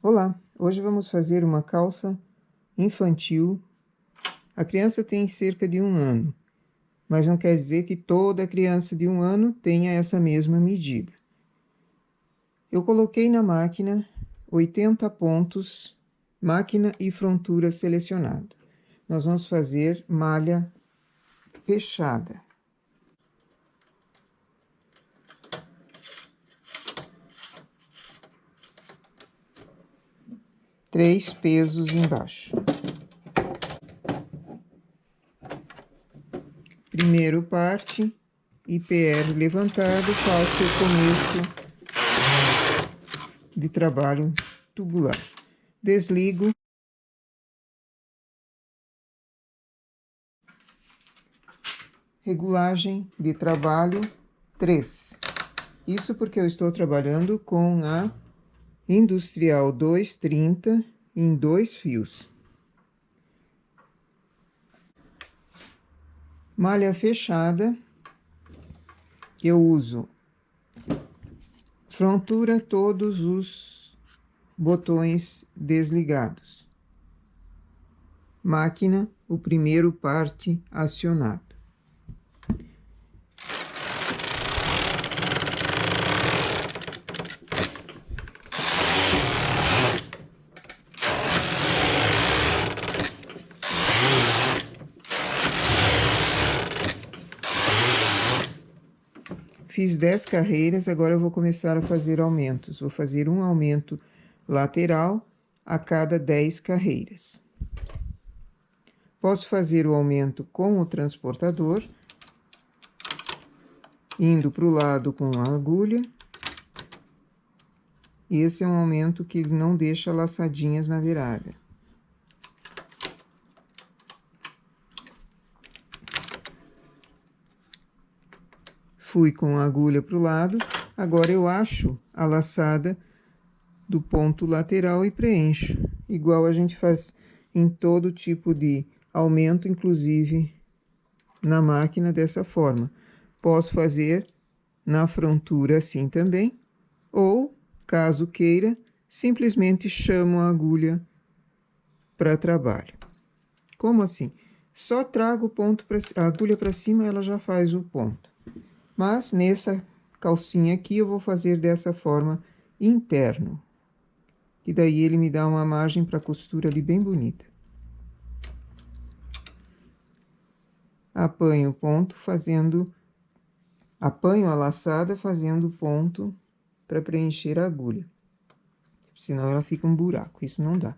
Olá, hoje vamos fazer uma calça infantil. A criança tem cerca de 1 ano, mas não quer dizer que toda criança de 1 ano tenha essa mesma medida. Eu coloquei na máquina 80 pontos, máquina e frontura selecionada. Nós vamos fazer malha fechada. Três pesos embaixo. Primeiro parte, IPR levantado, faço o começo de trabalho tubular. Desligo. Regulagem de trabalho 3. Isso porque eu estou trabalhando com a Industrial 230 em 2 fios. Malha fechada, eu uso frontura todos os botões desligados. Máquina, o primeiro parte acionado. Fiz 10 carreiras, agora eu vou começar a fazer aumentos. Vou fazer um aumento lateral a cada 10 carreiras. Posso fazer o aumento com o transportador, indo para o lado com a agulha. E esse é um aumento que não deixa laçadinhas na virada. Fui com a agulha para o lado, agora eu acho a laçada do ponto lateral e preencho, igual a gente faz em todo tipo de aumento, inclusive na máquina dessa forma. Posso fazer na frontura assim também, ou, caso queira, simplesmente chamo a agulha para trabalho. Como assim? Só trago o ponto a agulha para cima, ela já faz o ponto. Mas nessa calcinha aqui eu vou fazer dessa forma interno. E daí ele me dá uma margem para costura ali bem bonita. Apanho o ponto apanho a laçada fazendo ponto para preencher a agulha. Senão ela fica um buraco, isso não dá.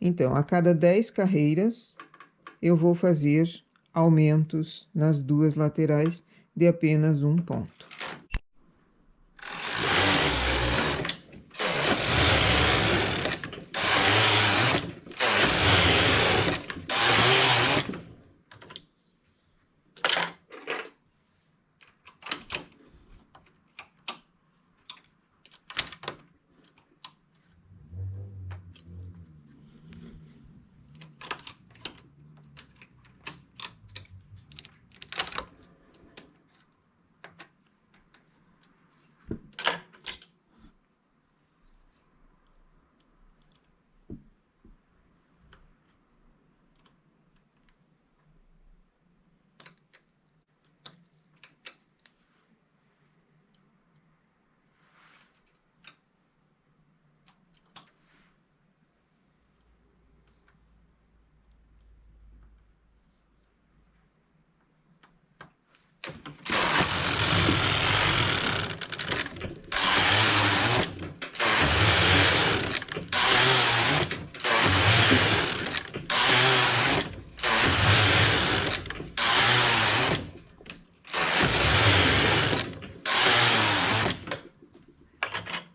Então, a cada 10 carreiras, eu vou fazer aumentos nas duas laterais de apenas um ponto.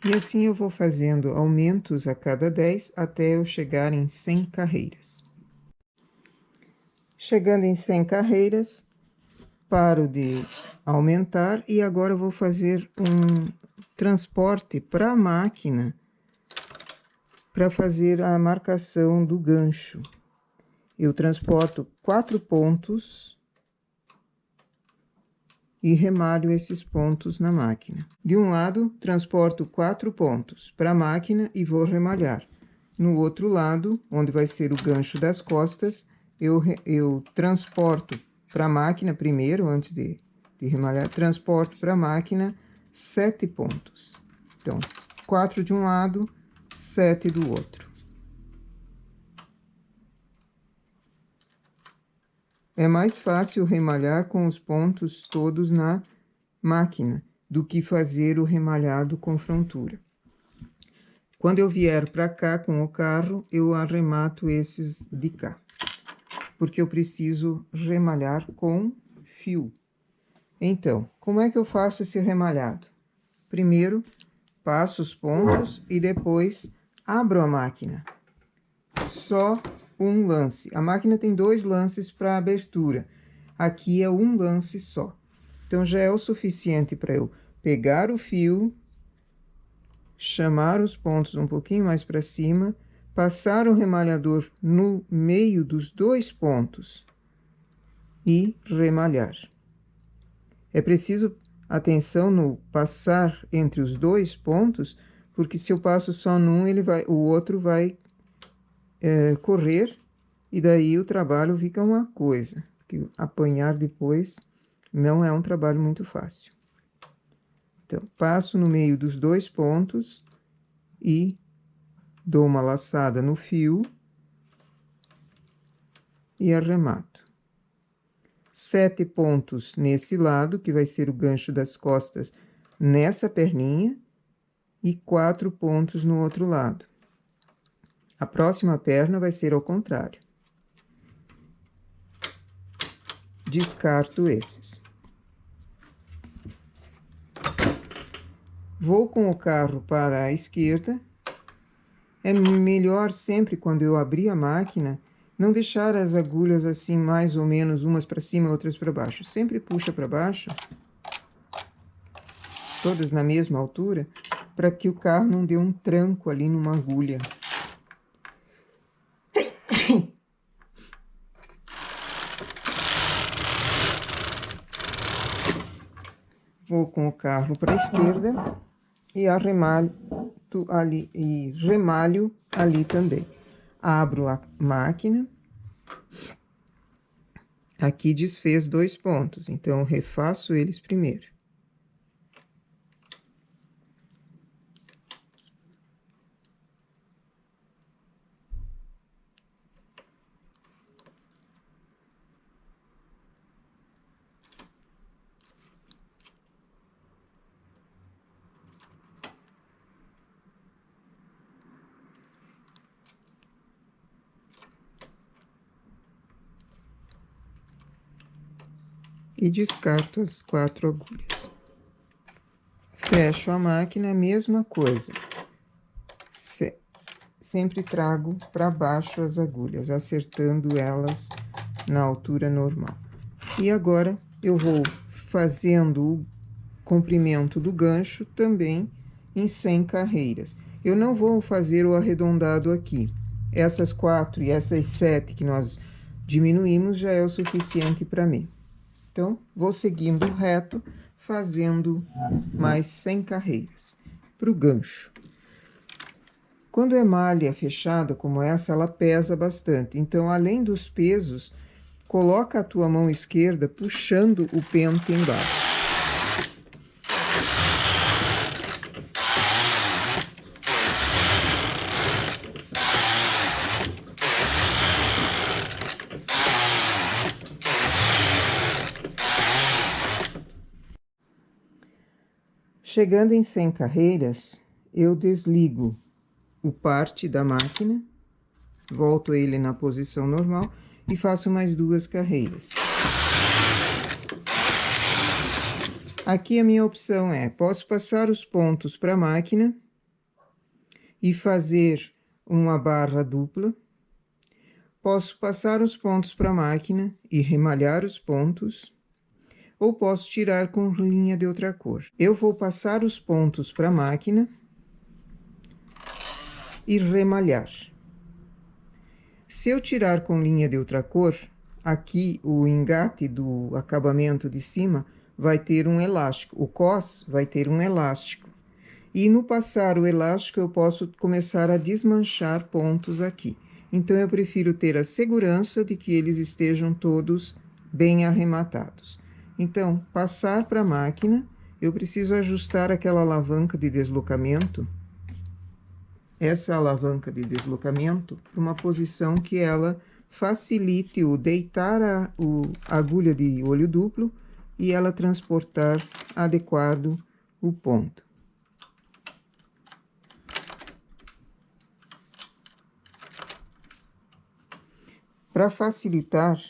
E assim eu vou fazendo aumentos a cada 10 até eu chegar em 100 carreiras. Chegando em 100 carreiras, paro de aumentar e agora eu vou fazer um transporte para a máquina para fazer a marcação do gancho. Eu transporto 4 pontos e remalho esses pontos na máquina. De um lado, transporto 4 pontos para a máquina e vou remalhar. no outro lado, onde vai ser o gancho das costas, eu transporto para a máquina primeiro, antes de remalhar, transporto para a máquina 7 pontos. Então, 4 de um lado, 7 do outro. É mais fácil remalhar com os pontos todos na máquina do que fazer o remalhado com frontura. Quando eu vier para cá com o carro, eu arremato esses de cá, porque eu preciso remalhar com fio. Então, como é que eu faço esse remalhado? Primeiro, passo os pontos e depois abro a máquina. Só um lance. A máquina tem 2 lances para abertura. Aqui é um lance só. Então, já é o suficiente para eu pegar o fio, chamar os pontos um pouquinho mais para cima, passar o remalhador no meio dos 2 pontos e remalhar. É preciso atenção no passar entre os 2 pontos, porque se eu passo só num, o outro vai correr, e daí o trabalho fica uma coisa, que apanhar depois não é um trabalho muito fácil. Então, passo no meio dos 2 pontos e dou uma laçada no fio e arremato. 7 pontos nesse lado, que vai ser o gancho das costas nessa perninha, e 4 pontos no outro lado. A próxima perna vai ser ao contrário. Descarto esses. Vou com o carro para a esquerda. É melhor sempre, quando eu abrir a máquina, não deixar as agulhas assim, mais ou menos, umas para cima, outras para baixo. Sempre puxa para baixo, todas na mesma altura, para que o carro não dê um tranco ali numa agulha. Vou com o carro para a esquerda e arremalho ali, e remalho ali também. Abro a máquina. Aqui desfez 2 pontos, então refaço eles primeiro. E descarto as 4 agulhas. Fecho a máquina, a mesma coisa. Sempre trago para baixo as agulhas, acertando elas na altura normal. E agora eu vou fazendo o comprimento do gancho também em 100 carreiras. Eu não vou fazer o arredondado aqui. Essas 4 e essas 7 que nós diminuímos já é o suficiente para mim. Então, vou seguindo reto, fazendo mais 100 carreiras para o gancho. Quando é malha fechada como essa, ela pesa bastante. Então, além dos pesos, coloca a tua mão esquerda puxando o pente embaixo. Chegando em 100 carreiras, eu desligo o parte da máquina, volto ele na posição normal e faço mais 2 carreiras. Aqui a minha opção é, posso passar os pontos para a máquina e fazer uma barra dupla. Posso passar os pontos para a máquina e remalhar os pontos. Ou posso tirar com linha de outra cor. Eu vou passar os pontos para a máquina e remalhar. Se eu tirar com linha de outra cor, aqui o engate do acabamento de cima vai ter um elástico, o cos vai ter um elástico. E no passar o elástico, eu posso começar a desmanchar pontos aqui. Então, eu prefiro ter a segurança de que eles estejam todos bem arrematados. Então, passar para a máquina, eu preciso ajustar aquela alavanca de deslocamento, essa alavanca de deslocamento, para uma posição que ela facilite o deitar a agulha de olho duplo e ela transportar adequado o ponto. Para facilitar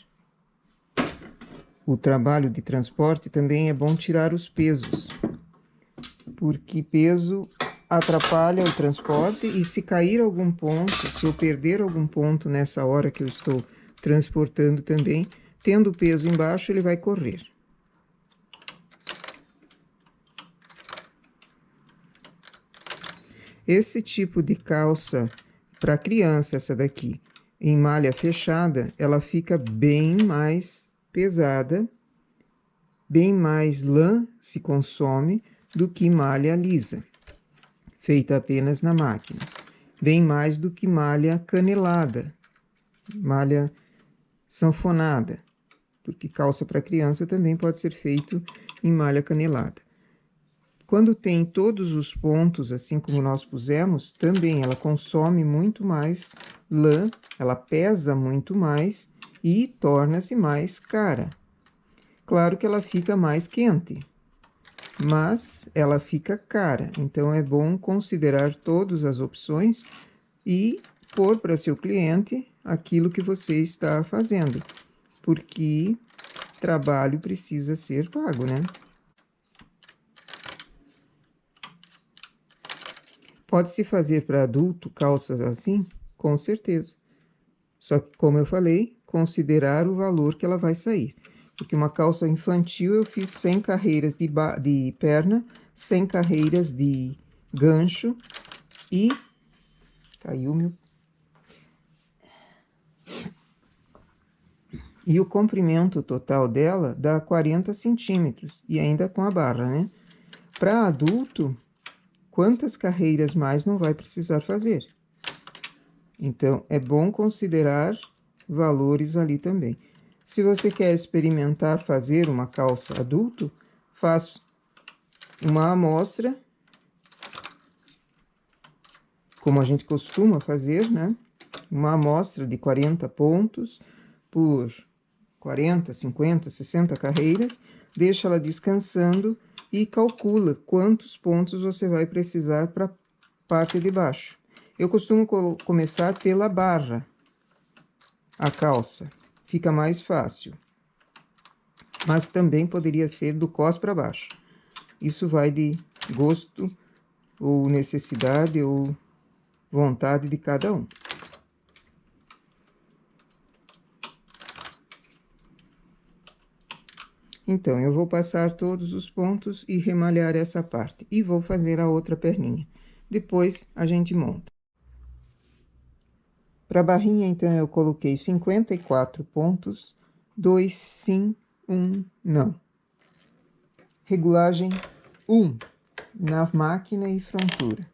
o trabalho de transporte, também é bom tirar os pesos, porque peso atrapalha o transporte e se cair algum ponto, se eu perder algum ponto nessa hora que eu estou transportando também, tendo o peso embaixo, ele vai correr. Esse tipo de calça para criança, essa daqui, em malha fechada, ela fica bem mais pesada, bem mais lã se consome do que malha lisa, feita apenas na máquina. Bem mais do que malha canelada, malha sanfonada, porque calça para criança também pode ser feito em malha canelada. Quando tem todos os pontos, assim como nós pusemos, também ela consome muito mais lã, ela pesa muito mais e torna-se mais cara. Claro que ela fica mais quente, mas ela fica cara. Então, é bom considerar todas as opções e pôr para seu cliente aquilo que você está fazendo, porque trabalho precisa ser pago, né? Pode-se fazer para adulto calças assim? Com certeza. Só que, como eu falei, considerar o valor que ela vai sair. Porque uma calça infantil eu fiz 100 carreiras de perna, 100 carreiras de gancho e... Caiu meu... E o comprimento total dela dá 40 centímetros, e ainda com a barra, né? Para adulto, quantas carreiras mais não vai precisar fazer? Então, é bom considerar valores ali também. Se você quer experimentar fazer uma calça adulto, faz uma amostra, como a gente costuma fazer, né? Uma amostra de 40 pontos por 40, 50, 60 carreiras, deixa ela descansando e calcula quantos pontos você vai precisar para a parte de baixo. Eu costumo começar pela barra, a calça, fica mais fácil. Mas também poderia ser do cós para baixo. Isso vai de gosto, ou necessidade, ou vontade de cada um. Então, eu vou passar todos os pontos e remalhar essa parte. E vou fazer a outra perninha. Depois, a gente monta. Para a barrinha, então, eu coloquei 54 pontos, 2 sim, 1 não. Regulagem 1 na máquina e frontura.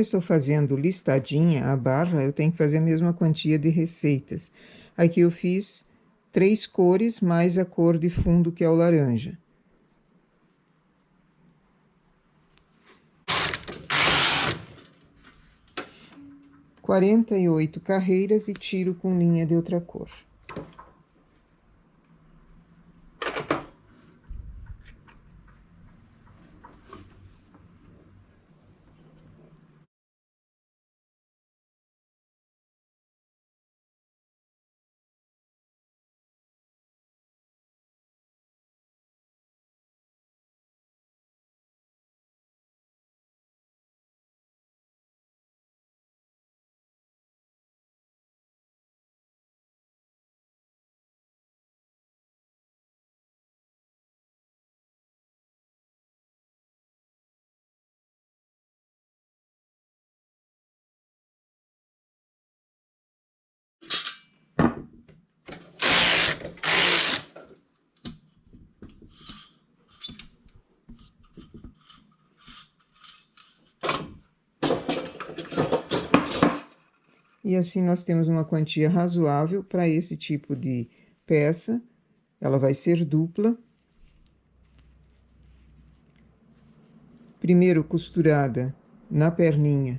eu estou fazendo listadinha a barra, eu tenho que fazer a mesma quantia de receitas. Aqui eu fiz 3 cores mais a cor de fundo, que é o laranja. Quarenta e 48 carreiras e tiro com linha de outra cor. E assim nós temos uma quantia razoável para esse tipo de peça. Ela vai ser dupla. Primeiro costurada na perninha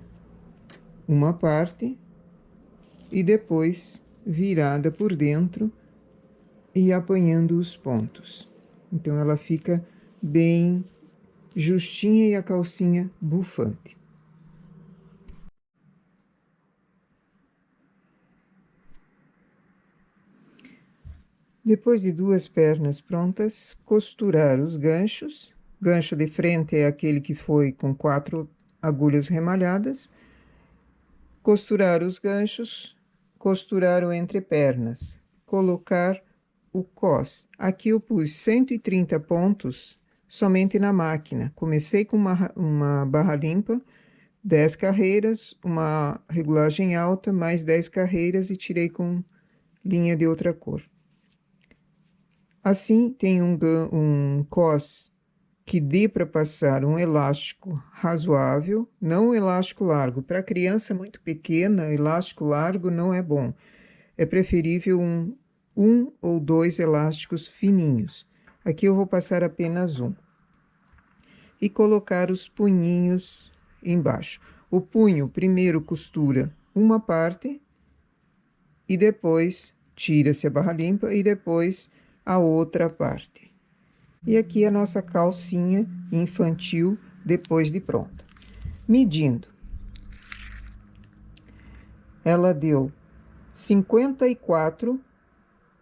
uma parte e depois virada por dentro e apanhando os pontos. Então ela fica bem justinha e a calcinha bufante. Depois de 2 pernas prontas, costurar os ganchos. Gancho de frente é aquele que foi com 4 agulhas remalhadas. Costurar os ganchos, costurar o entrepernas, colocar o cos. Aqui eu pus 130 pontos somente na máquina. Comecei com uma barra limpa, 10 carreiras, uma regulagem alta, mais 10 carreiras e tirei com linha de outra cor. Assim, tem um cos que dê para passar um elástico razoável, não um elástico largo. Para criança muito pequena, elástico largo não é bom. É preferível um ou 2 elásticos fininhos. Aqui eu vou passar apenas um. E colocar os punhinhos embaixo. O punho primeiro costura uma parte e depois tira-se a barra limpa e depois a outra parte. E aqui a nossa calcinha infantil depois de pronta. Medindo, ela deu 54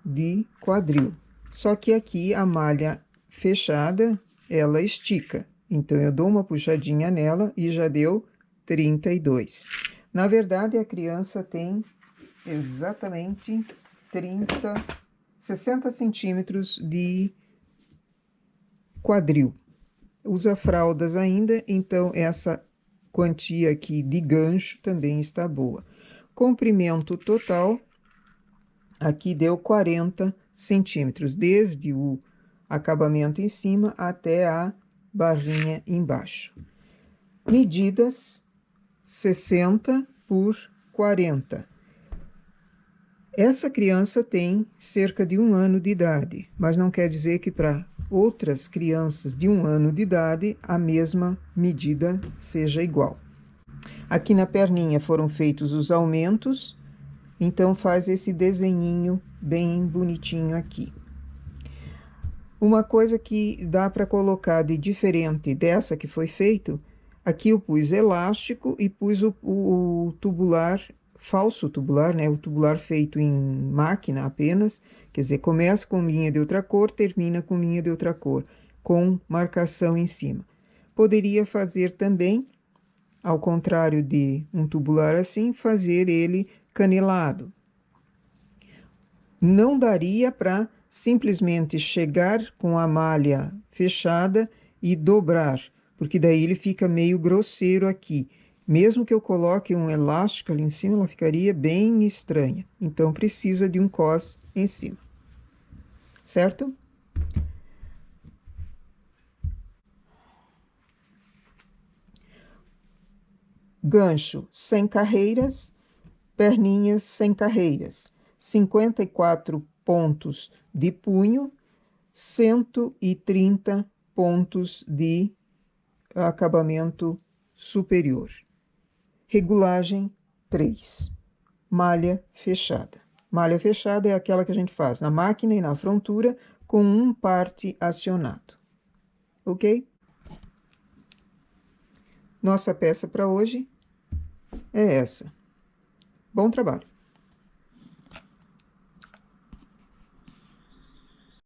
de quadril. Só que aqui a malha fechada, ela estica. Então, eu dou uma puxadinha nela e já deu 32. Na verdade, a criança tem exatamente 60 centímetros de quadril. Usa fraldas ainda, então essa quantia aqui de gancho também está boa. Comprimento total, aqui deu 40 centímetros, desde o acabamento em cima até a barrinha embaixo. Medidas 60 por 40. Essa criança tem cerca de 1 ano de idade, mas não quer dizer que para outras crianças de 1 ano de idade a mesma medida seja igual. Aqui na perninha foram feitos os aumentos, então faz esse desenhinho bem bonitinho aqui. Uma coisa que dá para colocar de diferente dessa que foi feito, aqui eu pus elástico e pus o tubular, falso tubular, né? O tubular feito em máquina apenas, quer dizer, começa com linha de outra cor, termina com linha de outra cor, com marcação em cima. Poderia fazer também, ao contrário de um tubular assim, fazer ele canelado. Não daria para simplesmente chegar com a malha fechada e dobrar, porque daí ele fica meio grosseiro aqui. Mesmo que eu coloque um elástico ali em cima, ela ficaria bem estranha. Então, precisa de um cos em cima. Certo? gancho sem carreiras, perninhas sem carreiras, 54 pontos de punho, 130 pontos de acabamento superior. Regulagem 3. Malha fechada. Malha fechada é aquela que a gente faz na máquina e na frontura com um parte acionado. Ok? Nossa peça para hoje é essa. Bom trabalho!